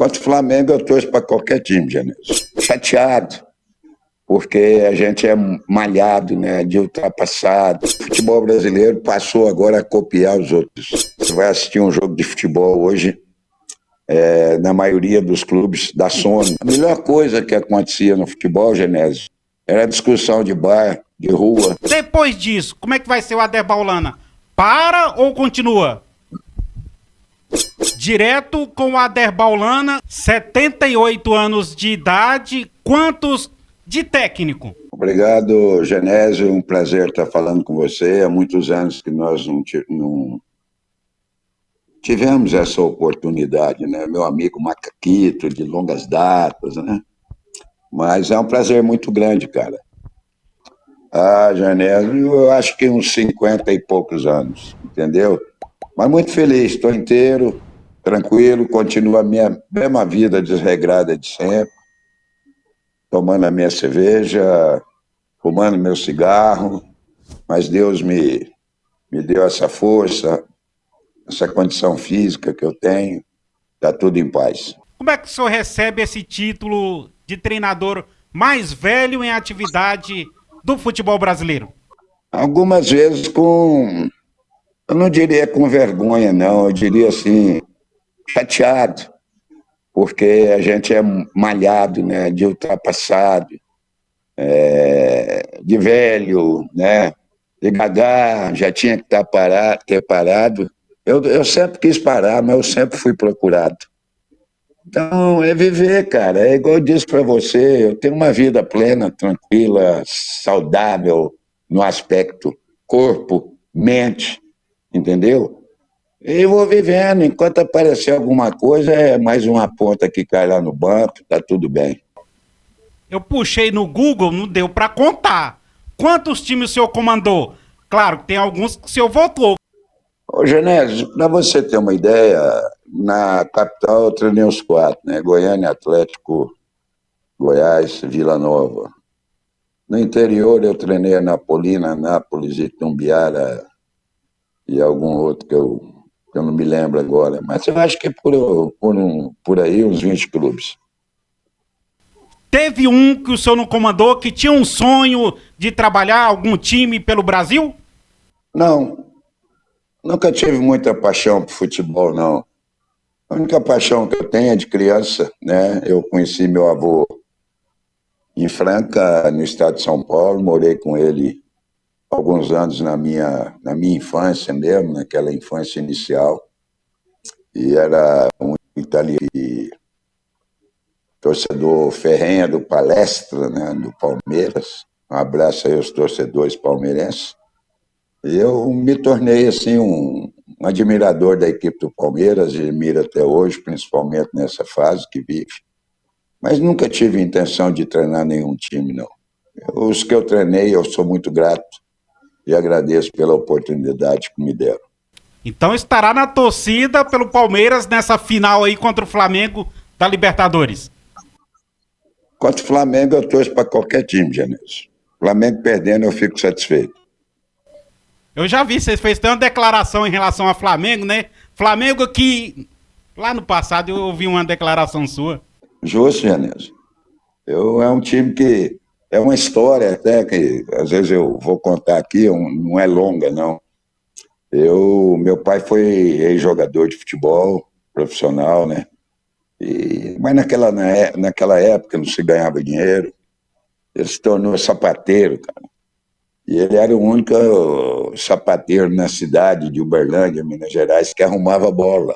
Contra o Flamengo, eu torço para qualquer time, Genilson. Chateado, porque a gente é malhado, né, de ultrapassado. O futebol brasileiro passou agora a copiar os outros. Você vai assistir um jogo de futebol hoje, na maioria dos clubes, dá sono. A melhor coisa que acontecia no futebol, Genésio, era a discussão de bar, de rua. Depois disso, como é que vai ser o Aderbaulana? Para ou continua? Direto com o Aderbaulana, 78 anos de idade, quantos de técnico? Obrigado, Genésio, um prazer estar falando com você. Há muitos anos que nós não tivemos essa oportunidade, né? Meu amigo Macaquito, de longas datas, né? Mas é um prazer muito grande, cara. Ah, Genésio, eu acho que uns 50 e poucos anos, entendeu? Mas muito feliz, estou inteiro, tranquilo, continuo a minha mesma vida desregrada de sempre, tomando a minha cerveja, fumando meu cigarro, mas Deus me deu essa força, essa condição física que eu tenho, está tudo em paz. Como é que o senhor recebe esse título de treinador mais velho em atividade do futebol brasileiro? Algumas vezes eu não diria com vergonha, não, eu diria assim, chateado, porque a gente é malhado, né, de ultrapassado, de velho, né, de gagá, já tinha que ter parado. Eu sempre quis parar, mas eu sempre fui procurado. Então, é viver, cara. É igual eu disse para você, eu tenho uma vida plena, tranquila, saudável no aspecto corpo, mente, entendeu? E vou vivendo, enquanto aparecer alguma coisa, é mais uma ponta que cai lá no banco, tá tudo bem. Eu puxei no Google, não deu pra contar. Quantos times o senhor comandou? Claro, tem alguns que o senhor votou. Ô, Genésio, para você ter uma ideia, na capital eu treinei os quatro, né? Goiânia, Atlético, Goiás, Vila Nova. No interior eu treinei Anapolina, Anápolis, Itumbiara e algum outro que eu não me lembro agora. Mas eu acho que é por aí uns 20 clubes. Teve um que o senhor não comandou, que tinha um sonho de trabalhar algum time pelo Brasil? Não, nunca tive muita paixão por futebol, não. A única paixão que eu tenho é de criança, né? Eu conheci meu avô em Franca, no estado de São Paulo, morei com ele alguns anos na minha infância mesmo, naquela infância inicial, e era um italiano, torcedor ferrenho do Palestra, né, do Palmeiras. Um abraço aí aos torcedores palmeirenses. E eu me tornei assim um admirador da equipe do Palmeiras, e admiro até hoje, principalmente nessa fase que vive. Mas nunca tive intenção de treinar nenhum time, não. Os que eu treinei, eu sou muito grato e agradeço pela oportunidade que me deram. Então estará na torcida pelo Palmeiras nessa final aí contra o Flamengo da Libertadores. Contra o Flamengo, eu torço para qualquer time, Janilson. Flamengo perdendo, eu fico satisfeito. Eu já vi, vocês fez até uma declaração em relação ao Flamengo, né? Flamengo que lá no passado eu ouvi uma declaração sua. Justo, Janilson. É um time que é uma história até que às vezes eu vou contar aqui, não é longa, não. Meu pai foi ex-jogador de futebol profissional, né? Mas naquela época não se ganhava dinheiro. Ele se tornou sapateiro, cara. E ele era o único sapateiro na cidade de Uberlândia, Minas Gerais, que arrumava bola.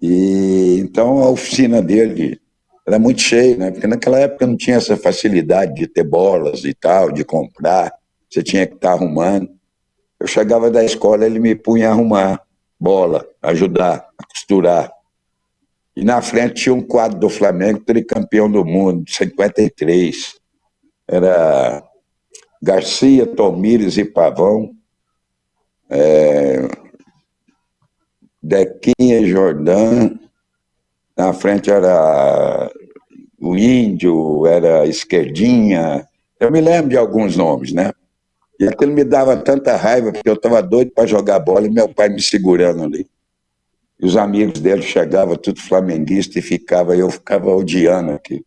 E então a oficina dele era muito cheia, né? Porque naquela época não tinha essa facilidade de ter bolas e tal, de comprar. Você tinha que estar arrumando. Eu chegava da escola, ele me punha a arrumar bola, ajudar, a costurar. E na frente tinha um quadro do Flamengo, tricampeão do mundo, de 53. Era Garcia, Tomires e Pavão, Dequinha e Jordão. Na frente era o Índio, era Esquerdinha. Eu me lembro de alguns nomes, né? E aquilo me dava tanta raiva, porque eu estava doido para jogar bola e meu pai me segurando ali. E os amigos dele chegavam tudo flamenguista e eu ficava odiando aqui,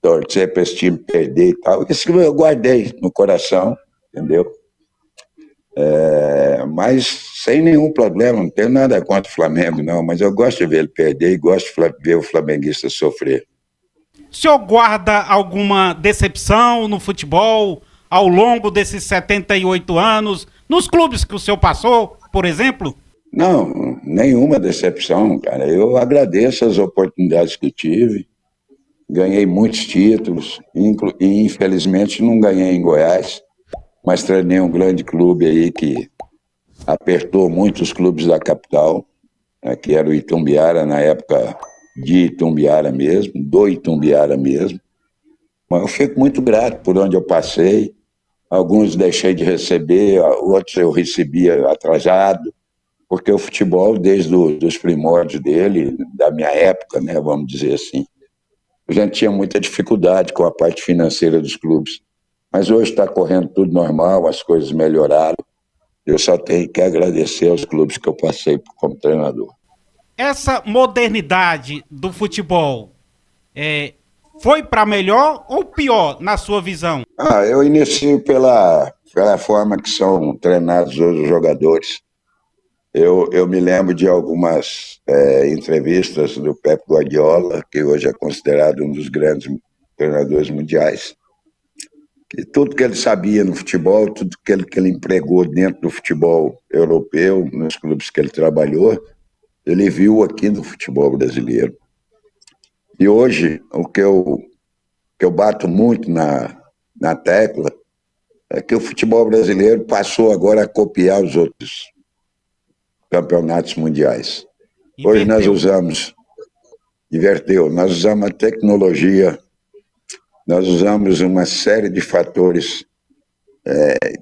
torcer para esse time perder e tal. Isso eu guardei no coração, entendeu? Mas sem nenhum problema, não tenho nada contra o Flamengo, não, mas eu gosto de ver ele perder e gosto de ver o flamenguista sofrer. O senhor guarda alguma decepção no futebol ao longo desses 78 anos, nos clubes que o senhor passou, por exemplo? Não, nenhuma decepção, cara. Eu agradeço as oportunidades que tive, ganhei muitos títulos, e infelizmente não ganhei em Goiás, mas treinei um grande clube aí que apertou muitos clubes da capital, né, que era o Itumbiara, na época de Itumbiara mesmo, do Itumbiara mesmo. Mas eu fico muito grato por onde eu passei. Alguns deixei de receber, outros eu recebia atrasado, porque o futebol, desde os primórdios dele, da minha época, né, vamos dizer assim, a gente tinha muita dificuldade com a parte financeira dos clubes. Mas hoje está correndo tudo normal, as coisas melhoraram. Eu só tenho que agradecer aos clubes que eu passei como treinador. Essa modernidade do futebol foi para melhor ou pior, na sua visão? Eu inicio pela forma que são treinados hoje os jogadores. Eu me lembro de algumas entrevistas do Pep Guardiola, que hoje é considerado um dos grandes treinadores mundiais, que tudo que ele sabia no futebol, tudo que ele empregou dentro do futebol europeu, nos clubes que ele trabalhou, ele viu aqui no futebol brasileiro. E hoje, que eu bato muito na tecla é que o futebol brasileiro passou agora a copiar os outros campeonatos mundiais. Hoje nós usamos a tecnologia, nós usamos uma série de fatores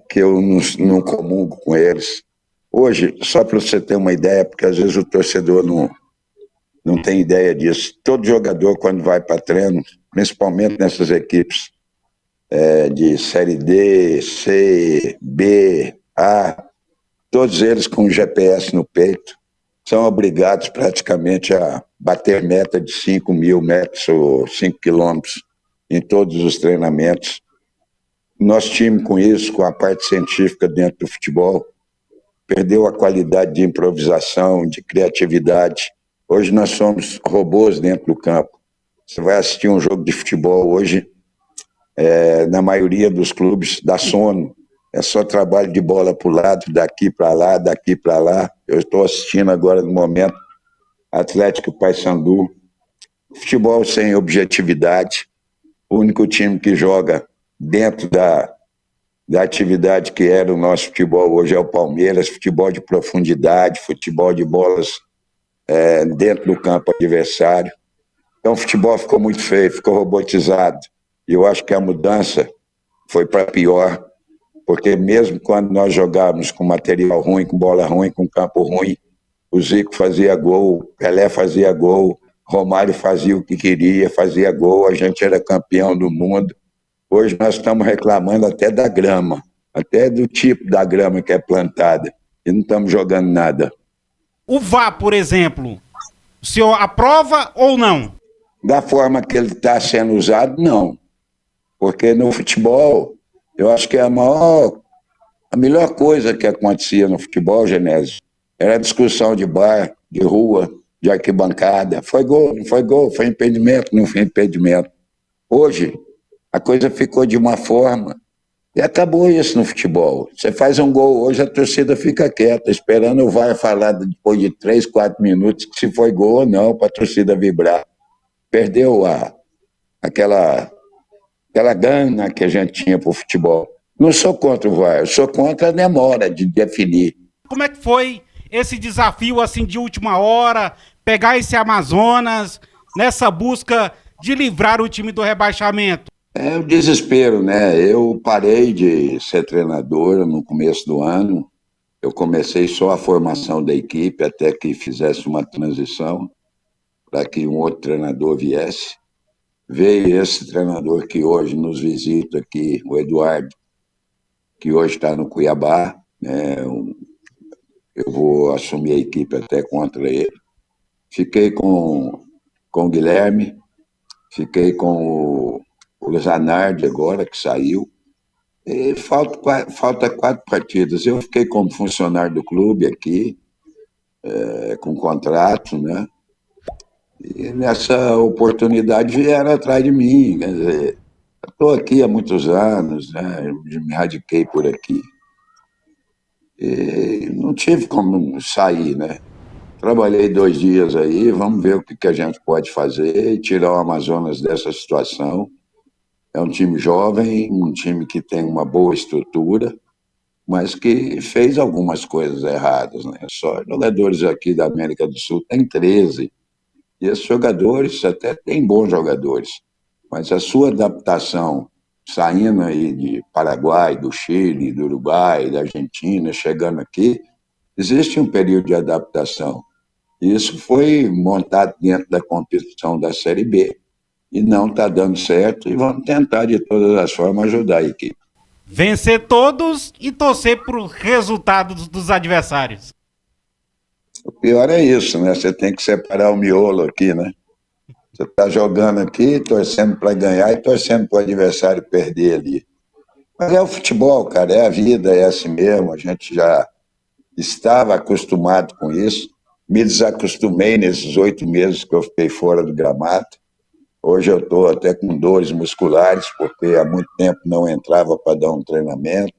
que eu não comungo com eles. Hoje, só para você ter uma ideia, porque às vezes o torcedor não tem ideia disso, todo jogador quando vai para treino, principalmente nessas equipes de Série D, C, B, A, todos eles com GPS no peito, são obrigados praticamente a bater meta de 5.000 metros ou 5 quilômetros em todos os treinamentos. Nosso time, com isso, com a parte científica dentro do futebol, perdeu a qualidade de improvisação, de criatividade. Hoje nós somos robôs dentro do campo. Você vai assistir um jogo de futebol hoje, na maioria dos clubes, dá sono. É só trabalho de bola para o lado, daqui para lá, daqui para lá. Eu estou assistindo agora, no momento, Atlético e Paysandu. Futebol sem objetividade. O único time que joga dentro da atividade que era o nosso futebol hoje é o Palmeiras. Futebol de profundidade, futebol de bolas dentro do campo adversário. Então o futebol ficou muito feio, ficou robotizado. E eu acho que a mudança foi para pior, porque mesmo quando nós jogávamos com material ruim, com bola ruim, com campo ruim, o Zico fazia gol, Pelé fazia gol, Romário fazia o que queria, fazia gol, a gente era campeão do mundo. Hoje nós estamos reclamando até da grama, até do tipo da grama que é plantada, e não estamos jogando nada. O VAR, por exemplo, o senhor aprova ou não? Da forma que ele está sendo usado, não. Porque no futebol, eu acho que a melhor coisa que acontecia no futebol, Genésio, era a discussão de bar, de rua, de arquibancada. Foi gol, não foi gol, foi impedimento, não foi impedimento. Hoje, a coisa ficou de uma forma e acabou isso no futebol. Você faz um gol hoje, a torcida fica quieta, esperando o VAR falar depois de 3, 4 minutos se foi gol ou não, para a torcida vibrar. Perdeu aquela gana que a gente tinha para o futebol. Não sou contra o VAR, eu sou contra a demora de definir. Como é que foi esse desafio assim de última hora, pegar esse Amazonas nessa busca de livrar o time do rebaixamento? É o desespero, né? Eu parei de ser treinador no começo do ano. Eu comecei só a formação da equipe até que fizesse uma transição para que um outro treinador viesse. Veio esse treinador que hoje nos visita aqui, o Eduardo, que hoje está no Cuiabá, né? Eu vou assumir a equipe até contra ele. Fiquei com o Guilherme, fiquei com o Zanardi agora, que saiu. E falta 4 partidas. Eu fiquei como funcionário do clube aqui, com contrato, né? E nessa oportunidade vieram atrás de mim. Quer dizer, estou aqui há muitos anos, né? Me radiquei por aqui. E não tive como sair, né? Trabalhei 2 dias aí, vamos ver o que a gente pode fazer e tirar o Amazonas dessa situação. É um time jovem, um time que tem uma boa estrutura, mas que fez algumas coisas erradas, né? Só jogadores aqui da América do Sul tem 13. E esses jogadores até têm bons jogadores, mas a sua adaptação saindo aí de Paraguai, do Chile, do Uruguai, da Argentina, chegando aqui, existe um período de adaptação. Isso foi montado dentro da competição da Série B e não está dando certo e vamos tentar de todas as formas ajudar a equipe. Vencer todos e torcer para os resultados dos adversários. O pior é isso, né? Você tem que separar o miolo aqui, né? Você está jogando aqui, torcendo para ganhar e torcendo para o adversário perder ali. Mas é o futebol, cara, é a vida, é assim mesmo. A gente já estava acostumado com isso. Me desacostumei nesses 8 meses que eu fiquei fora do gramado. Hoje eu estou até com dores musculares, porque há muito tempo não entrava para dar um treinamento,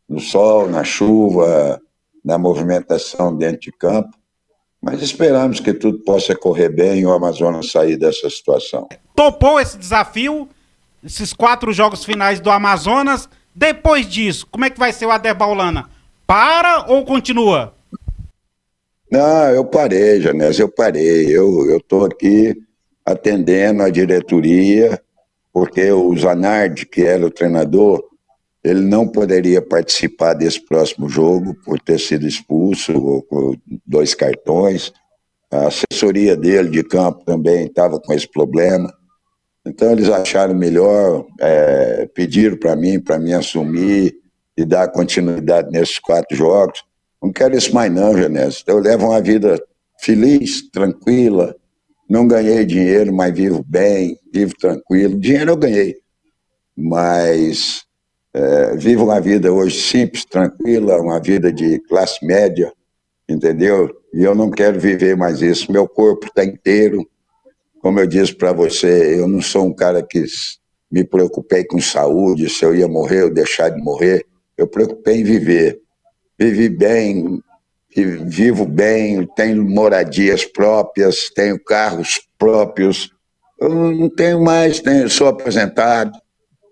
no sol, na chuva, na movimentação dentro de campo. Mas esperamos que tudo possa correr bem e o Amazonas sair dessa situação. Topou esse desafio, esses 4 jogos finais do Amazonas. Depois disso, como é que vai ser o Aderbaulana? Para ou continua? Não, eu parei, Janés, eu parei. Eu estou aqui atendendo a diretoria, porque o Zanardi, que era o treinador, ele não poderia participar desse próximo jogo por ter sido expulso com 2 cartões. A assessoria dele de campo também estava com esse problema. Então eles acharam melhor, pediram para mim assumir e dar continuidade nesses 4 jogos. Não quero isso mais não, Genésio. Eu levo uma vida feliz, tranquila, não ganhei dinheiro, mas vivo bem, vivo tranquilo. Dinheiro eu ganhei, mas vivo uma vida hoje simples, tranquila, uma vida de classe média, entendeu? E eu não quero viver mais isso. Meu corpo está inteiro. Como eu disse para você, eu não sou um cara que me preocupei com saúde, se eu ia morrer ou deixar de morrer. Eu preocupei em viver. Vivi bem, vivo bem, tenho moradias próprias, tenho carros próprios. Eu não tenho mais, sou aposentado, não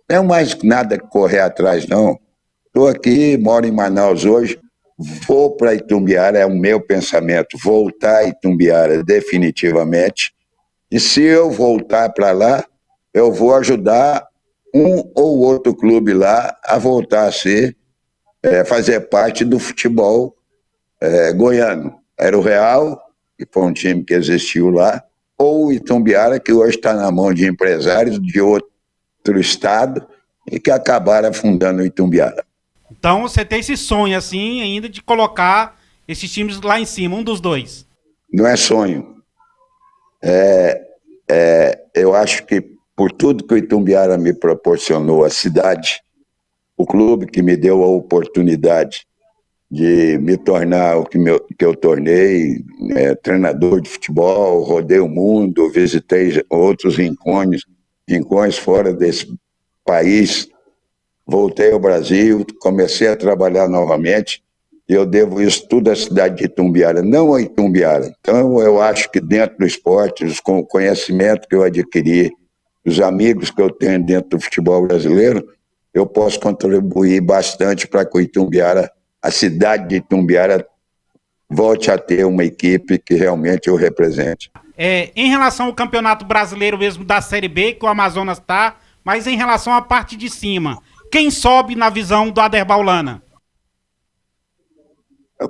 tenho mais nada que correr atrás, não. Estou aqui, moro em Manaus hoje, vou para Itumbiara, é o meu pensamento, voltar a Itumbiara definitivamente. E se eu voltar para lá, eu vou ajudar um ou outro clube lá a voltar a ser, fazer parte do futebol goiano. Era o Real, que foi um time que existiu lá, ou o Itumbiara, que hoje está na mão de empresários de outro estado e que acabaram fundando o Itumbiara. Então você tem esse sonho assim ainda de colocar esses times lá em cima, um dos dois. Não é sonho. Eu acho que por tudo que o Itumbiara me proporcionou, a cidade, o clube que me deu a oportunidade de me tornar o que eu tornei, treinador de futebol, rodei o mundo, visitei outros rincões fora desse país, voltei ao Brasil, comecei a trabalhar novamente e eu devo isso tudo à cidade de Itumbiara, não a Itumbiara. Então eu acho que dentro do esporte, com o conhecimento que eu adquiri, os amigos que eu tenho dentro do futebol brasileiro, eu posso contribuir bastante para que o Itumbiara, a cidade de Itumbiara, volte a ter uma equipe que realmente eu represente. Em relação ao Campeonato Brasileiro mesmo da Série B, que o Amazonas está, mas em relação à parte de cima, quem sobe na visão do Aderbaulana?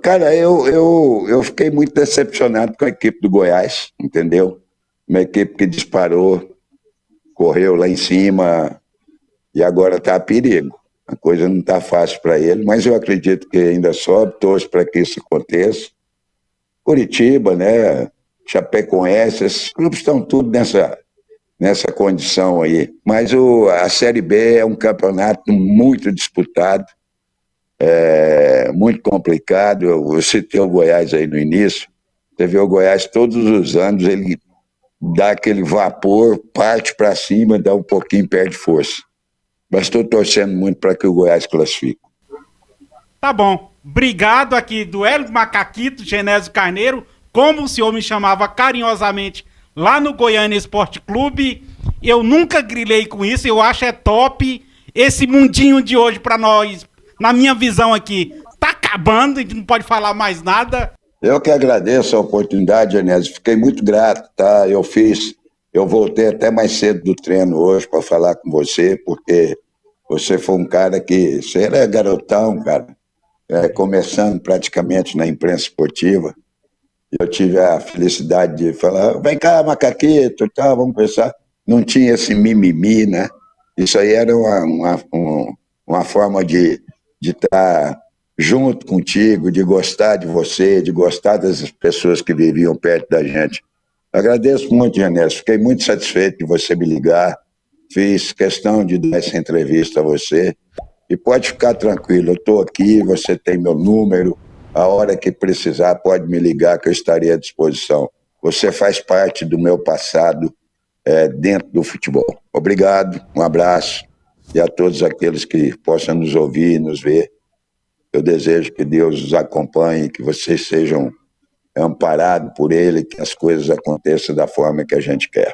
Cara, eu fiquei muito decepcionado com a equipe do Goiás, entendeu? Uma equipe que disparou, correu lá em cima e agora está a perigo. A coisa não está fácil para ele, mas eu acredito que ainda sobe, torço para que isso aconteça. Curitiba, né? Chapecoense, esses clubes estão tudo nessa condição aí. Mas a Série B é um campeonato muito disputado, muito complicado. Eu citei o Goiás aí no início. Você vê o Goiás todos os anos, ele dá aquele vapor, parte para cima, dá um pouquinho, perde força. Mas estou torcendo muito para que o Goiás classifique. Tá bom. Obrigado aqui do Hélio Macaquito, Genésio Carneiro, como o senhor me chamava carinhosamente lá no Goiânia Esporte Clube. Eu nunca grilei com isso, eu acho top. Esse mundinho de hoje para nós, na minha visão aqui, tá acabando, a gente não pode falar mais nada. Eu que agradeço a oportunidade, Genésio. Fiquei muito grato, tá? Eu voltei até mais cedo do treino hoje para falar com você, porque você foi um cara que, você era garotão, cara, começando praticamente na imprensa esportiva. Eu tive a felicidade de falar, vem cá, Macaquito, tá, vamos conversar. Não tinha esse mimimi, né? Isso aí era uma forma de estar junto contigo, de gostar de você, de gostar das pessoas que viviam perto da gente. Agradeço muito, Genésio. Fiquei muito satisfeito de você me ligar. Fiz questão de dar essa entrevista a você. E pode ficar tranquilo, eu estou aqui, você tem meu número. A hora que precisar, pode me ligar, que eu estarei à disposição. Você faz parte do meu passado dentro do futebol. Obrigado, um abraço. E a todos aqueles que possam nos ouvir e nos ver, eu desejo que Deus os acompanhe, que vocês sejam amparados por Ele, que as coisas aconteçam da forma que a gente quer.